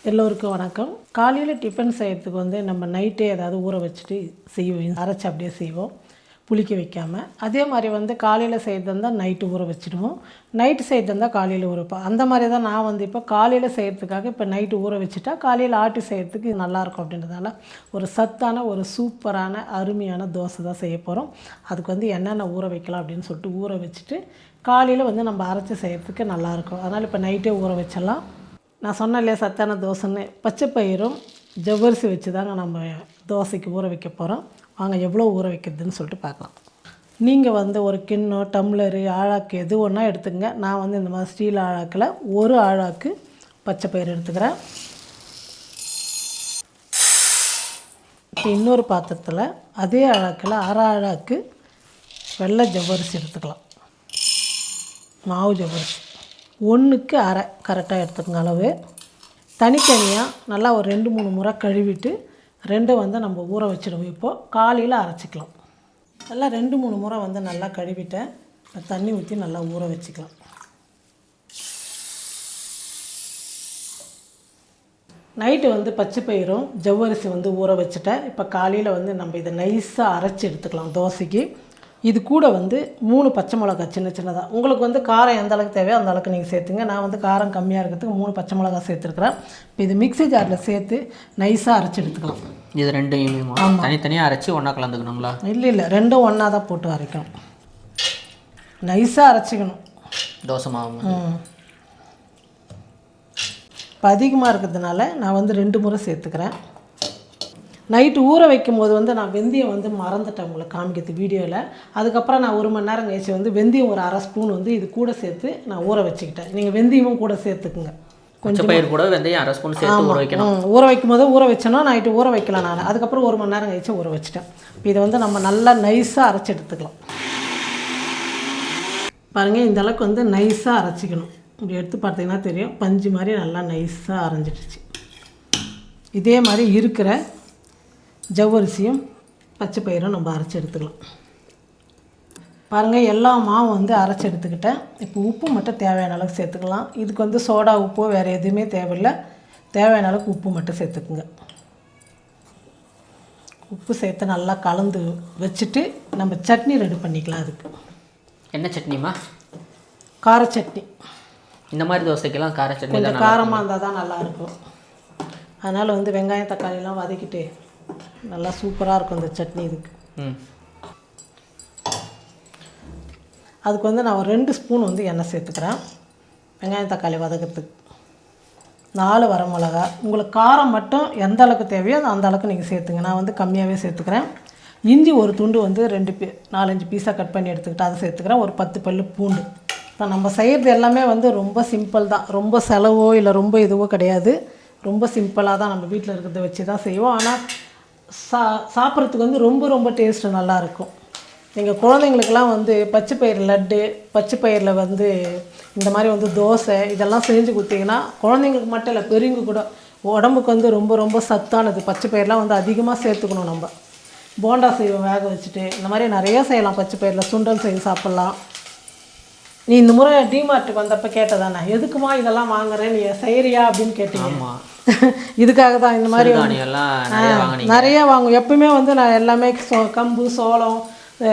எல்லோருக்கும் வணக்கம். காலையில் டிஃபன் செய்கிறதுக்கு வந்து நம்ம நைட்டே ஏதாவது ஊற வச்சுட்டு செய்வோம், அரைச்சி அப்படியே செய்வோம், புளிக்க வைக்காமல். அதே மாதிரி வந்து காலையில் செய்கிறது இருந்தால் நைட்டு ஊற வச்சுடுவோம், நைட்டு செய்கிறது இருந்தால் காலையில் ஊற வைப்போம். அந்த மாதிரி தான் நான் வந்து இப்போ காலையில் செய்கிறதுக்காக இப்போ நைட்டு ஊற வச்சுட்டா காலையில் ஆட்டி செய்கிறதுக்கு நல்லாயிருக்கும் அப்படின்றதால ஒரு சத்தான ஒரு சூப்பரான அருமையான தோசை தான் செய்ய போகிறோம். அதுக்கு வந்து என்னென்ன ஊற வைக்கலாம் அப்படின்னு சொல்லிட்டு ஊற வச்சுட்டு காலையில் வந்து நம்ம அரைச்சி செய்கிறதுக்கு நல்லாயிருக்கும். அதனால் இப்போ நைட்டே ஊற வச்சிடலாம். நான் சொன்னேன் இல்லையா சத்தான தோசைன்னு, பச்சை பயிரும் ஜவ்வரிசி வச்சு தாங்க நம்ம தோசைக்கு ஊற வைக்க போகிறோம். வாங்க எவ்வளோ ஊற வைக்கிறதுன்னு சொல்லிட்டு பார்க்கலாம். நீங்கள் வந்து ஒரு கிண்ணம், டம்ளரு, ஆழாக்கு எது ஒன்றா எடுத்துங்க. நான் வந்து இந்த மாதிரி ஸ்டீல் ஆழாக்கில் ஒரு ஆழாக்கு பச்சை பயிர் எடுத்துக்கிறேன். இப்போ இன்னொரு பாத்திரத்தில் அதே ஆழாக்கில் அரை ஆழாக்கு வெள்ளை ஜவ்வரிசி எடுத்துக்கலாம். மாவு ஜவ்வரிசி 1க்கு அரை கரெக்டாக எடுத்துக்கங்க அளவு. தனித்தனியாக நல்லா ஒரு 2-3 முறை கழுவிட்டு ரெண்டும் வந்து நம்ம ஊற வச்சிடுவோம். இப்போது காலையில் அரைச்சிக்கலாம். நல்லா 2-3 முறை வந்து நல்லா கழுவிட்டேன். தண்ணி ஊற்றி நல்லா ஊற வச்சுக்கலாம். நைட்டு வந்து பச்சை பயிரும் ஜவ்வரிசி வந்து ஊற வச்சுட்டேன். இப்போ காலையில் வந்து நம்ம இதை நைஸாக அரைச்சி எடுத்துக்கலாம் தோசைக்கு. இது கூட வந்து 3 பச்சை மிளகா சின்ன சின்னதாக, உங்களுக்கு வந்து காரம் எந்த அளவுக்கு தேவையோ அந்த அளவுக்கு நீங்கள் சேர்த்துங்க. நான் வந்து காரம் கம்மியாக இருக்கிறதுக்கு 3 பச்சை மிளகா சேர்த்துருக்குறேன். இப்போ இது மிக்ஸி ஜாரில் சேர்த்து நைஸாக அரைச்சி எடுத்துக்கலாம். இது ரெண்டையுமே தனித்தனியாக அரைச்சி ஒன்றா கலந்துக்கணுங்களா? இல்லை ரெண்டும் ஒன்றா தான் போட்டு அரைக்கணும். நைஸாக அரைச்சிக்கணும் தோசை மாவு. இப்போ அதிகமாக இருக்கிறதுனால நான் வந்து 2 முறை சேர்த்துக்கிறேன். நைட்டு ஊற வைக்கும் போது வந்து நான் வெந்தயம் வந்து மறந்துட்டேன் உங்களுக்கு காமிக்கிறது வீடியோவில். அதுக்கப்புறம் நான் 1 மணி நேரம் கழிச்சு வந்து வெந்தயம் ஒரு அரை ஸ்பூன் வந்து இது கூட சேர்த்து நான் ஊற வச்சுக்கிட்டேன். நீங்கள் வெந்தயமும் கூட சேர்த்துக்குங்க. கொஞ்சம் பயிர் கூட வெந்தயம் அரை ஸ்பூன் சேர்த்து ஊற வைக்கணும். ஊற வைக்கும் போது ஊற வச்சேன்னா நைட்டு ஊற வைக்கலாம். நான் அதுக்கப்புறம் 1 மணி நேரம் கழிச்சு ஊற வச்சுட்டேன். இப்போ இதை வந்து நம்ம நல்லா நைஸாக அரைச்சி எடுத்துக்கலாம். பாருங்கள், இந்த அளவுக்கு வந்து நைஸாக அரைச்சிக்கணும். இப்படி எடுத்து பார்த்தீங்கன்னா தெரியும், பஞ்சு மாதிரி நல்லா நைஸாக அரைஞ்சிடுச்சு. இதே மாதிரி இருக்கிற ஜவ்வரிசியும் பச்சை பயிரும் நம்ம அரைச்சி எடுத்துக்கலாம். பாருங்கள், எல்லா மாவும் வந்து அரைச்சி எடுத்துக்கிட்டேன். இப்போ உப்பு மட்டும் தேவையான அளவுக்கு சேர்த்துக்கலாம். இதுக்கு வந்து சோடா உப்போ வேறு எதுவுமே தேவையில்லை. தேவையான அளவுக்கு உப்பு மட்டும் சேர்த்துக்குங்க. உப்பு சேர்த்து நல்லா கலந்து வச்சுட்டு நம்ம சட்னி ரெடி பண்ணிக்கலாம். அதுக்கு என்ன சட்னிமா? கார சட்னி. இந்த மாதிரி தோசைக்கெல்லாம் கார சட்னி கொஞ்சம் காரமாக இருந்தால் தான் நல்லாயிருக்கும். அதனால் வந்து வெங்காயம் தக்காளிலாம் வதக்கிட்டு நல்லா சூப்பராக இருக்கும் இந்த சட்னி. இதுக்கு அதுக்கு வந்து நான் ஒரு 2 ஸ்பூன் வந்து எண்ணெய் சேர்த்துக்கிறேன். வெங்காயம் தக்காளி வதக்கிறதுக்கு 4 வரமிளகா. உங்களுக்கு காரம் மட்டும் எந்த அளவுக்கு தேவையோ அந்த அளவுக்கு நீங்கள் சேர்த்துங்க. நான் வந்து கம்மியாகவே சேர்த்துக்கிறேன். இஞ்சி ஒரு துண்டு வந்து 4-5 பீஸாக கட் பண்ணி எடுத்துக்கிட்டு அதை சேர்த்துக்கிறேன். ஒரு 10 பல் பூண்டு. இப்போ நம்ம செய்கிறது எல்லாமே வந்து ரொம்ப சிம்பிள் தான். ரொம்ப செலவோ இல்லை ரொம்ப இதுவோ கிடையாது. ரொம்ப சிம்பிளாக தான் நம்ம வீட்டில் இருக்கிறத வச்சு தான் செய்வோம். ஆனால் சாப்பிட்றதுக்கு வந்து ரொம்ப டேஸ்ட்டு நல்லாயிருக்கும். எங்கள் குழந்தைங்களுக்கெல்லாம் வந்து பச்சை பயிர் லட்டு, பச்சை பயிரில் வந்து இந்த மாதிரி வந்து தோசை இதெல்லாம் செஞ்சு கொடுத்தீங்கன்னா குழந்தைங்களுக்கு மட்டும் இல்லை, பெரியவங்க கூட உடம்புக்கு வந்து ரொம்ப சத்தானது. பச்சை பயிரெலாம் வந்து அதிகமாக சேர்த்துக்கணும். நம்ம போண்டா செய்வோம் வேக வச்சுட்டு, இந்த மாதிரி நிறையா செய்யலாம். பச்சை பயிரில் சுண்டல் செய்து சாப்பிட்லாம். நீ இந்த முறை டிமார்ட்டுக்கு வந்தப்போ கேட்டதானே, எதுக்குமா இதெல்லாம் வாங்குறேன், நீ செய்கிறியா அப்படின்னு கேட்டீங்க. இதுக்காக தான் இந்த மாதிரி நிறையா வாங்குவோம். எப்பவுமே வந்து நான் எல்லாமே கம்பு, சோளம்,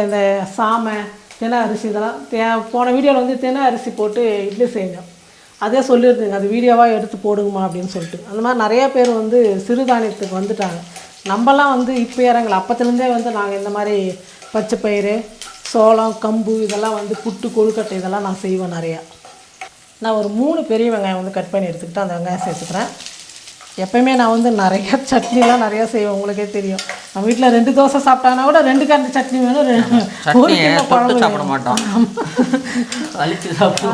இந்த சாமை, தினை அரிசி இதெல்லாம் போன வீடியோவில் வந்து தினை அரிசி போட்டு இட்லி செஞ்சோம். அதே சொல்லியிருந்தீங்க, அது வீடியோவாக எடுத்து போடுங்கம்மா அப்படின்னு சொல்லிட்டு. அந்த மாதிரி நிறையா பேர் வந்து சிறுதானியத்துக்கு வந்துட்டாங்க. நம்மலாம் வந்து இப்போ இறங்கல. அப்போத்துலேருந்தே வந்து நாங்கள் இந்த மாதிரி பச்சை பயிறு, சோளம், கம்பு இதெல்லாம் வந்து புட்டு, கொழுக்கட்டை இதெல்லாம் நான் செய்வேன் நிறையா. நான் ஒரு 3 பெரிய வெங்காயம் வந்து கட் பண்ணி எடுத்துக்கிட்டு அந்த வெங்காயம் சேர்த்துக்கிறேன். எப்போயுமே நான் வந்து நிறையா சட்னிலாம் நிறையா செய்வேன். உங்களுக்கே தெரியும், நம்ம வீட்டில் 2 தோசை சாப்பிட்டாங்கன்னா கூட 2 கரண்டி சட்னி வேணும், 1 கிலோ குழம்பு சாப்பிட மாட்டோம்.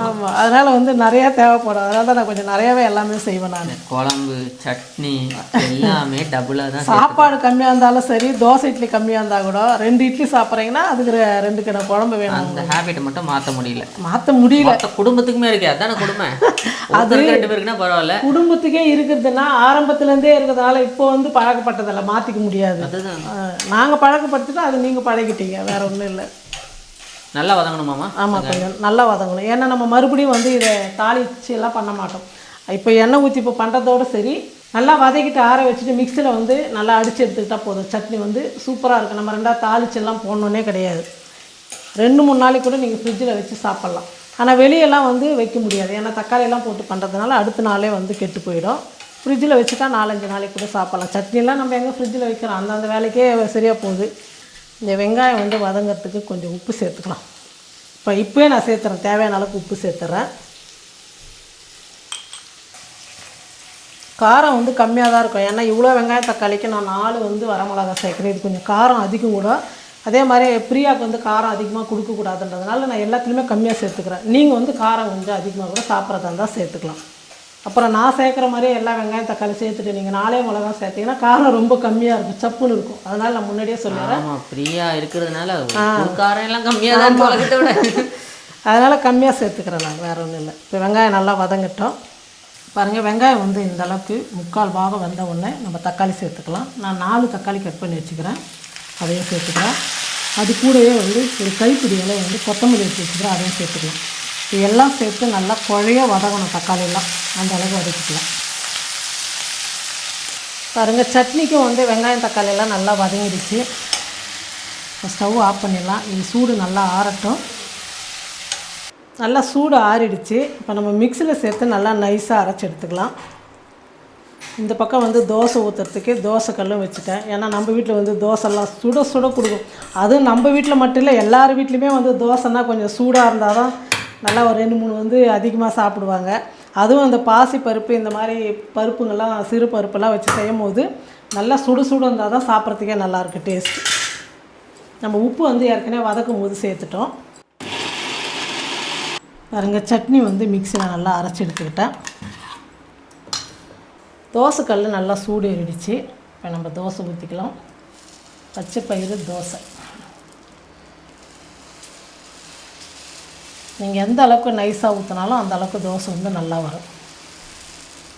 ஆமாம், அதனால் வந்து நிறையா தேவைப்படும். அதனால தான் நான் கொஞ்சம் நிறையாவே எல்லாமே செய்வேன். நான் குழம்பு, சட்னி எல்லாமே டபுளாக தான். சாப்பாடு கம்மியாக இருந்தாலும் சரி, தோசை இட்லி கம்மியாக இருந்தால் கூட 2 இட்லி சாப்பிட்றீங்கன்னா அதுக்கு 2 கிலோ குழம்பு வேணும். அந்த ஹேபிட்டை மட்டும் மாற்ற முடியல. குடும்பத்துக்குமே இருக்கு. அதான கொடுமை. அது 2 பேருக்குன்னா பரவாயில்ல. குடும்பத்துக்கே இருக்கிறதுனா ஆரம்பத்துலேருந்தே இருக்கிறதுனால இப்போ வந்து பழக்கப்பட்டதில்லை, மாற்றிக்க முடியாது. நாங்கள் பழக்கப்படுத்திட்டோம், அது நீங்கள் பழகிட்டீங்க, வேறு ஒன்றும் இல்லை. நல்லா வதங்கணுமாம்மா? ஆமாம், கொஞ்சம் நல்லா வதங்கணும். ஏன்னா நம்ம மறுபடியும் வந்து இதை தாளிச்சு எல்லாம் பண்ண மாட்டோம். இப்போ எண்ணெய் ஊற்றி இப்போ பண்ணுறதோடு சரி, நல்லா வதக்கிட்டு ஆற வச்சுட்டு மிக்சியில் வந்து நல்லா அடித்து எடுத்துக்கிட்டால் போதும். சட்னி வந்து சூப்பராக இருக்கும். நம்ம ரெண்டாவது தாளிச்செல்லாம் போடணுன்னே கிடையாது. 2-3 நாளைக்கு கூட நீங்கள் ஃப்ரிட்ஜில் வச்சு சாப்பிட்லாம். ஆனால் வெளியெல்லாம் வந்து வைக்க முடியாது. ஏன்னா தக்காளியெல்லாம் போட்டு பண்ணுறதுனால அடுத்த நாளே வந்து கெட்டு போயிடும். ஃப்ரிட்ஜில் வச்சுட்டா 4-5 நாளைக்கு கூட சாப்பிட்லாம். சட்னியெல்லாம் நம்ம எங்கே ஃப்ரிட்ஜில் வைக்கிறோம், அந்தந்த வேலைக்கே சரியாக போகுது. இந்த வெங்காயம் வந்து வதங்கிறதுக்கு கொஞ்சம் உப்பு சேர்த்துக்கலாம். இப்போயே நான் சேர்த்துறேன், தேவையான அளவுக்கு உப்பு சேர்த்துறேன். காரம் வந்து கம்மியாக தான் இருக்கும். ஏன்னா இவ்வளோ வெங்காயம் தக்காளிக்கு நான் 4 வந்து வரமிளகா சேர்க்குறேன். இது கொஞ்சம் காரம் அதிகம் கூட. அதே மாதிரி பிரியாவுக்கு வந்து காரம் அதிகமாக கொடுக்கக்கூடாதுன்றதுனால நான் எல்லாத்துலேயுமே கம்மியாக சேர்த்துக்கிறேன். நீங்கள் வந்து காரம் கொஞ்சம் அதிகமாக கூட சாப்பிட்றதா இருந்தால் சேர்த்துக்கலாம். அப்புறம் நான் சேர்க்குற மாதிரியே எல்லா வெங்காயம் தக்காளி சேர்த்துட்டு நீங்கள் 4 மிளகா சேர்த்திங்கன்னா காரம் ரொம்ப கம்மியாக இருக்கும், சப்புன்னு இருக்கும். அதனால் நான் முன்னாடியே சொல்லிடுறேன். பிரியா இருக்கிறதுனால காரம் எல்லாம் கம்மியாக தான் விட அதனால் கம்மியாக சேர்த்துக்கிறேன் நான், வேறு ஒன்றும் இல்லை. இப்போ வெங்காயம் நல்லா வதங்கட்டும். பாருங்கள், வெங்காயம் வந்து இந்த அளவுக்கு 3/4 பாகம் வந்த உடனே நம்ம தக்காளி சேர்த்துக்கலாம். நான் 4 தக்காளி கட் பண்ணி வச்சுக்கிறேன், அதையும் சேர்த்துக்கிறேன். அது கூடவே வந்து ஒரு கைப்பிடி இலையை வந்து கொத்தமல்லி எடுத்து வச்சுக்கிறேன், அதையும் சேர்த்துக்கலாம். இது எல்லாம் சேர்த்து நல்லா குழைய வதங்கணும். தக்காளியெல்லாம் அந்த அளவுக்கு வதக்கிக்கலாம். பாருங்கள், சட்னிக்கும் வந்து வெங்காயம் தக்காளியெல்லாம் நல்லா வதங்கிடுச்சு. இப்போ ஸ்டவ் ஆஃப் பண்ணிடலாம். இது சூடு நல்லா ஆறட்டும். நல்லா சூடு ஆறிடுச்சு. இப்போ நம்ம மிக்சியில் சேர்த்து நல்லா நைஸாக அரைச்சி எடுத்துக்கலாம். இந்த பக்கம் வந்து தோசை ஊற்றுறதுக்கு தோசை கல்லும் வச்சுட்டேன். ஏன்னா நம்ம வீட்டில் வந்து தோசைலாம் சுட சுட கொடுக்கும். அதுவும் நம்ம வீட்டில் மட்டும் இல்லை, எல்லார் வீட்லேயுமே வந்து தோசைன்னா கொஞ்சம் சூடாக இருந்தால் தான் நல்லா ஒரு 2-3 வந்து அதிகமாக சாப்பிடுவாங்க. அதுவும் அந்த பாசி பருப்பு இந்த மாதிரி பருப்புங்கள்லாம் சிறு பருப்பெல்லாம் வச்சு செய்யும் போது நல்லா சுடு சுடு இருந்தால் தான் சாப்பிட்றதுக்கே நல்லாயிருக்கு டேஸ்ட்டு. நம்ம உப்பு வந்து ஏற்கனவே வதக்கும் போது சேர்த்துட்டோம். பாருங்கள், சட்னி வந்து மிக்சியில் நல்லா அரைச்சி எடுத்துக்கிட்டேன். தோசை கல் நல்லா சூடு ஏறிடுச்சு. இப்போ நம்ம தோசை ஊற்றிக்கலாம். பச்சை பயிறு தோசை. நீங்கள் எந்த அளவுக்கு நைஸாக ஊற்றினாலும் அந்த அளவுக்கு தோசை வந்து நல்லா வரும்.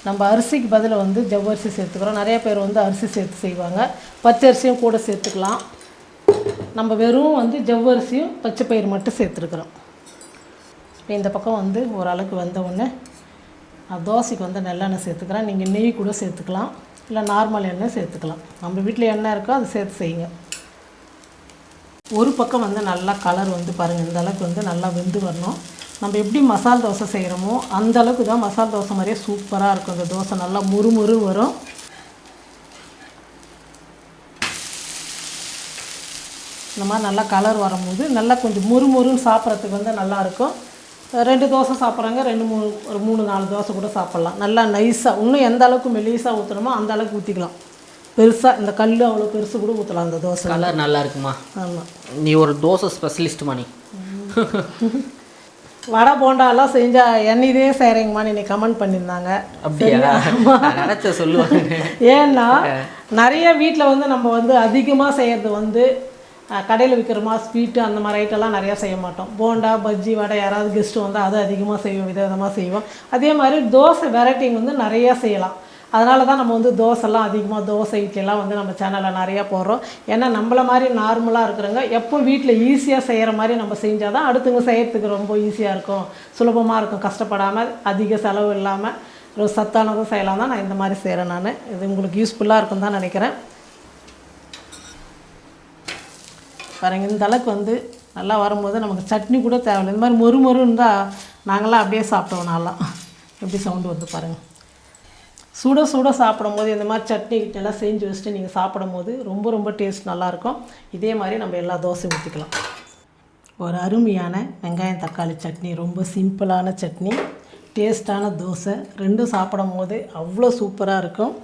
நம்ம அரிசிக்கு பதில் வந்து ஜவ்வரிசி சேர்த்துக்கிறோம். நிறைய பேர் வந்து அரிசி சேர்த்து செய்வாங்க. பச்சை அரிசியும் கூட சேர்த்துக்கலாம். நம்ம வெறும் வந்து ஜவ்வரிசியும் பச்சை பயிறு மட்டும் சேர்த்துருக்குறோம். இப்போ இந்த பக்கம் வந்து ஓரளவுக்கு வந்த உடனே நான் தோசைக்கு வந்து நல்லெண்ணெய் சேர்த்துக்கிறேன். நீங்கள் நெய் கூட சேர்த்துக்கலாம், இல்லை நார்மல் எண்ணெய் சேர்த்துக்கலாம். நம்ம வீட்டில் எண்ணெய் இருக்கோ அதை சேர்த்து செய்யுங்க. ஒரு பக்கம் வந்து நல்லா கலர் வந்து பாருங்கள், இந்த அளவுக்கு வந்து நல்லா வெந்து வரணும். நம்ம எப்படி மசால் தோசை செய்கிறோமோ அந்த அளவுக்கு தான் மசால் தோசை மாதிரியே சூப்பராக இருக்கும். இந்த தோசை நல்லா முறுமுறு வரும். இந்த மாதிரி நல்லா கலர் வரும்போது நல்லா கொஞ்சம் முறுமுறுன்னு சாப்பிட்றதுக்கு வந்து நல்லாயிருக்கும். 2 தோசை சாப்பிட்றாங்க, 3-4 தோசை கூட சாப்பிட்லாம். நல்லா நைஸாக, இன்னும் எந்த அளவுக்கு மெலிசாக ஊற்றணுமோ அந்த அளவுக்கு ஊற்றிக்கலாம். பெருசாக இந்த கல் அவ்வளோ பெருசு கூட ஊற்றலாம். அந்த தோசை கலர் நல்லா இருக்குமா? ஆமாம், நீ ஒரு தோசை ஸ்பெஷலிஸ்ட்டுமா நீ. வடை போண்டாலாம் செஞ்சால் எண்ணெயே செய்கிறீங்கம்மா நீ கமெண்ட் பண்ணியிருந்தாங்க. அப்படியா? நினச்ச சொல்லுவாங்க. ஏன்னா நிறைய வீட்டில் வந்து நம்ம வந்து அதிகமாக செய்கிறது வந்து கடையில் விற்கிறோமா ஸ்வீட்டு அந்த மாதிரி ஐட்டம்லாம் நிறையா செய்ய மாட்டோம். போண்டா பஜ்ஜி வடை யாராவது கெஸ்ட்டு வந்து அது அதிகமாக செய்வோம், விதவிதமாக செய்வோம். அதே மாதிரி தோசை வெரைட்டிங் வந்து நிறையா செய்யலாம். அதனால தான் நம்ம வந்து தோசைலாம் அதிகமாக தோசை இட்லிலாம் வந்து நம்ம சேனலில் நிறையா போடுறோம். ஏன்னா நம்மளை மாதிரி நார்மலாக இருக்கிறவங்க எப்போ வீட்டில் ஈஸியாக செய்கிற மாதிரி நம்ம செஞ்சால் தான் அடுத்தவங்க செய்கிறதுக்கு ரொம்ப ஈஸியாக இருக்கும், சுலபமாக இருக்கும். கஷ்டப்படாமல் அதிக செலவு இல்லாமல் ஒரு சத்தானதும் செய்யலாம் தான் நான் இந்த மாதிரி செய்கிறேன். நான் இது உங்களுக்கு யூஸ்ஃபுல்லாக இருக்கும் தான் நினைக்கிறேன். பாருங்க, இந்த அளவுக்கு வந்து நல்லா வரும்போது நமக்கு சட்னி கூட தேவையில்லை. இந்த மாதிரி மொறு இருந்தால் நாங்களாம் அப்படியே சாப்பிட்டோம். நல்லா எப்படி சவுண்டு வந்து பாருங்கள். சுட சுட சாப்பிடும் போது இந்த மாதிரி சட்னி எல்லாம் செஞ்சு வச்சுட்டு நீங்கள் சாப்பிடும் போது ரொம்ப ரொம்ப டேஸ்ட் நல்லாயிருக்கும். இதே மாதிரி நம்ம எல்லா தோசையும் ஊற்றிக்கலாம். ஒரு அருமையான வெங்காயம் தக்காளி சட்னி, ரொம்ப சிம்பிளான சட்னி, டேஸ்ட்டான தோசை, ரெண்டும் சாப்பிடும் போது அவ்வளோ சூப்பராக இருக்கும்.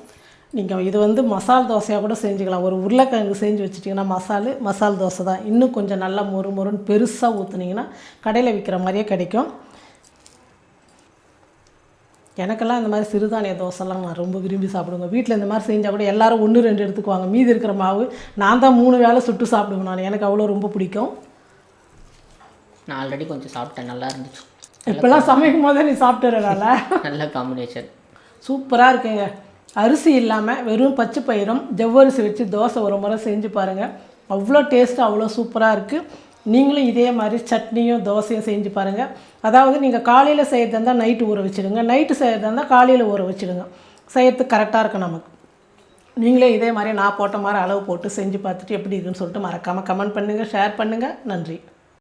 நீங்கள் இது வந்து மசால் தோசையாக கூட செஞ்சுக்கலாம். ஒரு உருளைக்கிழங்கு செஞ்சு வச்சுட்டிங்கன்னா மசால் தோசை தான். இன்னும் கொஞ்சம் நல்லா மொறுன்னு பெருசாக ஊற்றுனீங்கன்னா கடையில் விற்கிற மாதிரியே கிடைக்கும். எனக்கெல்லாம் இந்த மாதிரி சிறுதானிய தோசைலாம் நான் ரொம்ப விரும்பி சாப்பிடுவேன். வீட்டில் இந்த மாதிரி செஞ்சால் கூட எல்லோரும் 1-2 எடுத்துக்குவாங்க. மீதி இருக்கிற மாவு நான் தான் 3 வேளை சுட்டு சாப்பிடுவேன். நான் எனக்கு அவ்வளோ ரொம்ப பிடிக்கும். நான் ஆல்ரெடி கொஞ்சம் சாப்பிட்டேன், நல்லா இருந்துச்சு. இப்போல்லாம் சமைக்கும் போதே நீ சாப்பிட்டுறனால நல்ல காம்பினேஷன், சூப்பராக இருக்குங்க. அரிசி இல்லாமல் வெறும் பச்சை பயிரும் ஜவ்வரிசி வச்சு தோசை ஒரு முறை செஞ்சு பாருங்கள். அவ்வளோ டேஸ்ட்டு, அவ்வளோ சூப்பராக இருக்குது. நீங்களும் இதே மாதிரி சட்னியும் தோசையும் செஞ்சு பாருங்கள். அதாவது நீங்கள் காலையில் செய்கிறதா இருந்தால் நைட்டு ஊற வச்சுடுங்க, நைட்டு செய்கிறதா இருந்தால் காலையில் ஊற வச்சுடுங்க. செய்யறதுக்கு கரெக்டாக இருக்கும் நமக்கு. நீங்களே இதே மாதிரி நான் போட்ட மாதிரி அளவு போட்டு செஞ்சு பார்த்துட்டு எப்படி இருக்குன்னு சொல்லிட்டு மறக்காமல் கமெண்ட் பண்ணுங்கள், ஷேர் பண்ணுங்கள். நன்றி.